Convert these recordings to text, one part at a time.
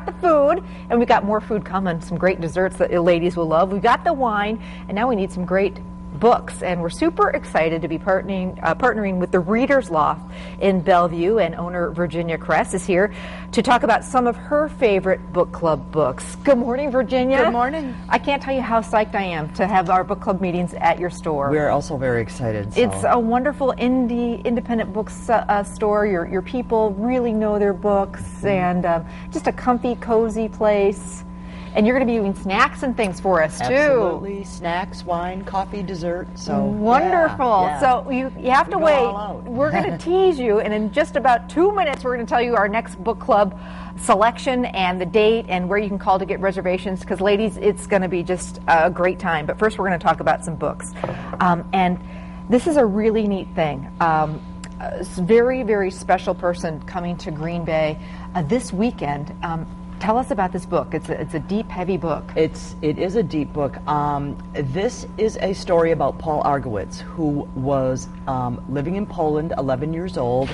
the food, and we've got more food coming, some great desserts that ladies will love. We've got the wine, and now we need some great books, and we're super excited to be partnering with the Reader's Loft in Bellevue, and owner Virginia Kress is here to talk about some of her favorite book club books. Good morning, Virginia. Good morning. I can't tell you how psyched I am to have our book club meetings at your store. We're also very excited. So. It's a wonderful independent book store. Your people really know their books, and just a comfy, cozy place. And you're going to be doing snacks and things for us, too. Absolutely. Snacks, wine, coffee, dessert. So wonderful. Yeah. So you have to wait. We're going to tease you, and in just about 2 minutes, we're going to tell you our next book club selection and the date and where you can call to get reservations, because, ladies, it's going to be just a great time. But first, we're going to talk about some books. And this is a really neat thing. A very, very special person coming to Green Bay this weekend. Tell us about this book. It's a deep, heavy book. It is a deep book. This is a story about Paul Argowitz, who was living in Poland, 11 years old,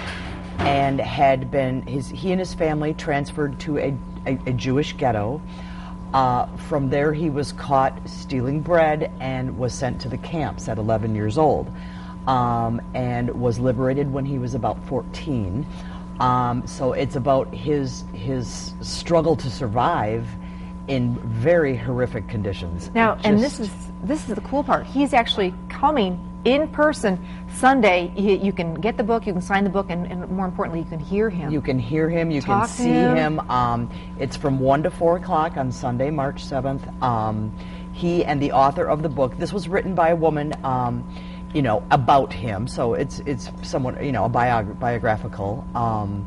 and had been he and his family transferred to a Jewish ghetto. From there, he was caught stealing bread and was sent to the camps at 11 years old, and was liberated when he was about 14. So it's about his struggle to survive in very horrific conditions. Now, and this is the cool part. He's actually coming in person Sunday. You can get the book, you can sign the book, and more importantly, you can hear him. You can hear him, you can see him. It's from 1 to 4 o'clock on Sunday, March 7th. He and the author of the book, this was written by a woman, about him, so it's somewhat, a biographical.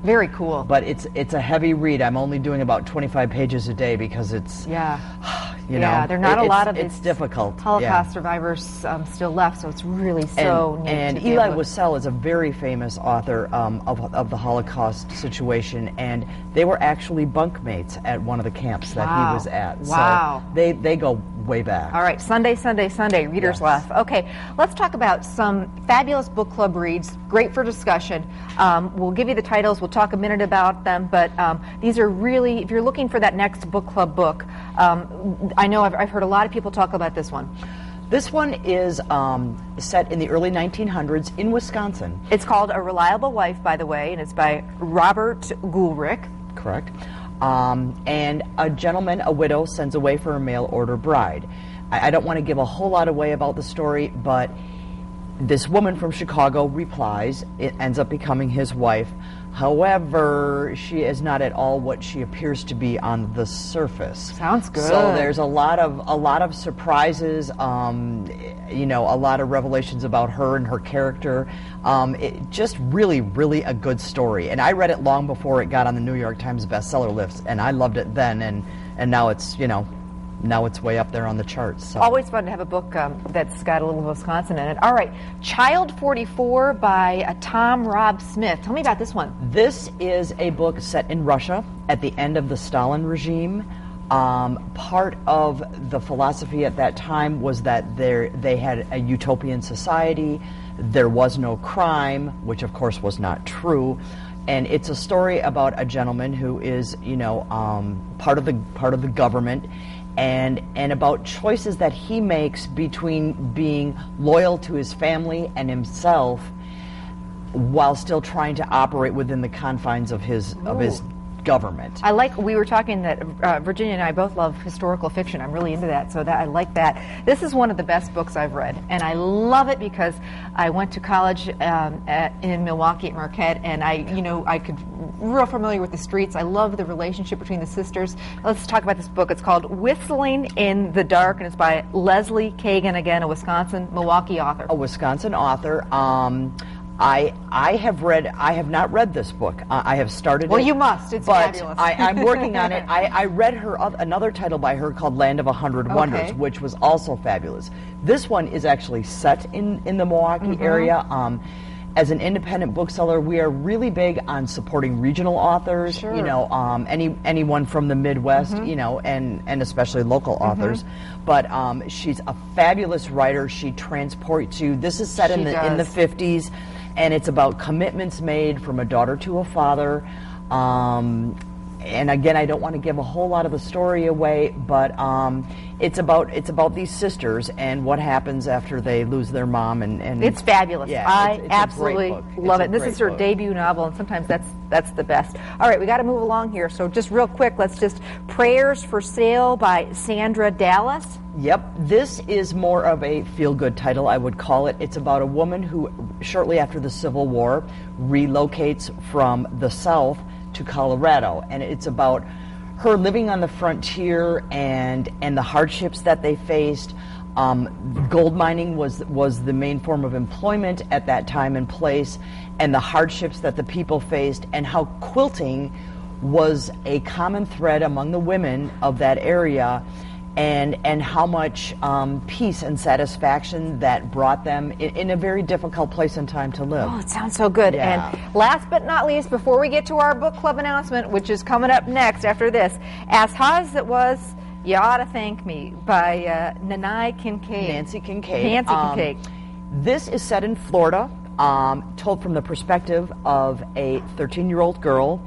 Very cool. But it's a heavy read. I'm only doing about 25 pages a day because it's there are not a lot of it's difficult. Holocaust survivors still left, so it's really so neat. And Eli Wiesel is a very famous author of the Holocaust situation, and they were actually bunkmates at one of the camps that he was at. Wow. So they go way back. All right, Sunday, Reader's Loft. Okay, let's talk about some fabulous book club reads, great for discussion. We'll give you the titles, we'll talk a minute about them, but these are really, if you're looking for that next book club book, I know I've heard a lot of people talk about this one. This one is set in the early 1900s in Wisconsin. It's called A Reliable Wife, by the way, and it's by Robert Gulrich. Correct. And a gentleman, a widow, sends away for a mail-order bride. I don't want to give a whole lot away about the story, but this woman from Chicago replies. It ends up becoming his wife. However, she is not at all what she appears to be on the surface. Sounds good. So there's a lot of surprises, a lot of revelations about her and her character. Just really, really a good story. And I read it long before it got on the New York Times bestseller list, and I loved it then, and now it's, now it's way up there on the charts. So. Always fun to have a book that's got a little Wisconsin in it. All right, Child 44 by Tom Rob Smith. Tell me about this one. This is a book set in Russia at the end of the Stalin regime. Part of the philosophy at that time was that they had a utopian society. There was no crime, which of course was not true. And it's a story about a gentleman who is, part of the government. And about choices that he makes between being loyal to his family and himself while still trying to operate within the confines of his government. We were talking that Virginia and I both love historical fiction. I'm really into that, so I like that. This is one of the best books I've read, and I love it because I went to college in Milwaukee at Marquette, and I could real familiar with the streets. I love the relationship between the sisters. Let's talk about this book. It's called Whistling in the Dark, and it's by Leslie Kagan, again, a Milwaukee author. A Wisconsin author. I have not read this book. I have started Well, it. you must. It's fabulous. I'm working on it. I read another title by her called Land of 100 Wonders, which was also fabulous. This one is actually set in the Milwaukee area. As an independent bookseller, we are really big on supporting regional authors. Sure. Anyone from the Midwest, and especially local authors. But she's a fabulous writer. She transports you. This is set in the 50s, and it's about commitments made from a daughter to a father. and again, I don't want to give a whole lot of the story away, but it's about these sisters and what happens after they lose their mom. And it's fabulous. Yeah, I absolutely love it. This is her debut novel, and sometimes that's the best. All right, we got to move along here. So just real quick, let's just Prayers for Sale by Sandra Dallas. Yep, this is more of a feel-good title, I would call it. It's about a woman who, shortly after the Civil War, relocates from the South to Colorado, and it's about her living on the frontier and the hardships that they faced. Gold mining was the main form of employment at that time and place, and the hardships that the people faced, and how quilting was a common thread among the women of that area, and how much peace and satisfaction that brought them in a very difficult place and time to live. Oh, it sounds so good. Yeah. And last but not least, before we get to our book club announcement, which is coming up next after this, As Hot as It Was, You Ought to Thank Me by Nancy Kincaid. This is set in Florida, told from the perspective of a 13-year-old girl,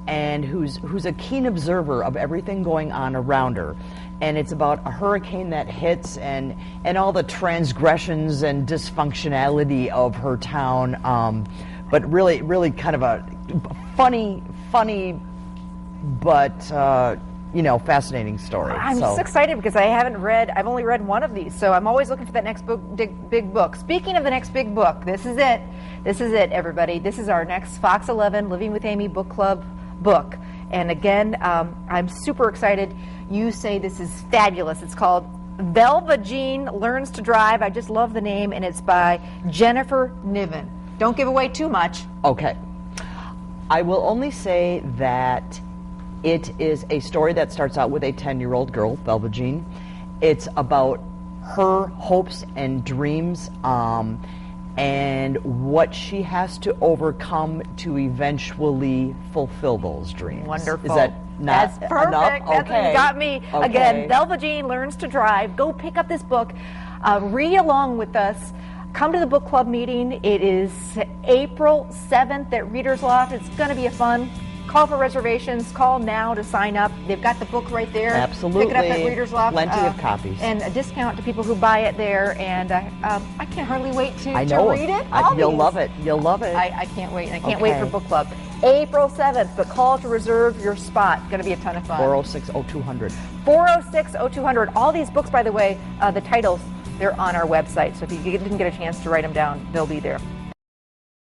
and who's a keen observer of everything going on around her. And it's about a hurricane that hits and all the transgressions and dysfunctionality of her town, but really kind of a funny, but fascinating story. I'm just excited because I've only read one of these, so I'm always looking for that next big book. Speaking of the next big book, this is it, everybody. This is our next Fox 11 Living with Amy book club book. And again, I'm super excited. You say this is fabulous. It's called Velva Jean Learns to Drive. I just love the name, and it's by Jennifer Niven. Don't give away too much. Okay. I will only say that it is a story that starts out with a 10-year-old girl, Velva Jean. It's about her hopes and dreams, and what she has to overcome to eventually fulfill those dreams. Wonderful. Is that not That's perfect. enough? That's what you got me. Okay. Again, Velva Jean Learns to Drive. Go pick up this book. Read along with us. Come to the book club meeting. It is April 7th at Reader's Loft. It's going to be a fun. Call for reservations. Call now to sign up. They've got the book right there. Absolutely. Pick it up at Reader's Loft. Plenty of copies. And a discount to people who buy it there. And I can't hardly wait to read it. You'll love it. You'll love it. I can't wait. I can't wait for book club. April 7th, but call to reserve your spot. It's going to be a ton of fun. 406-0200. 406-0200. All these books, by the way, the titles, they're on our website. So if you didn't get a chance to write them down, they'll be there.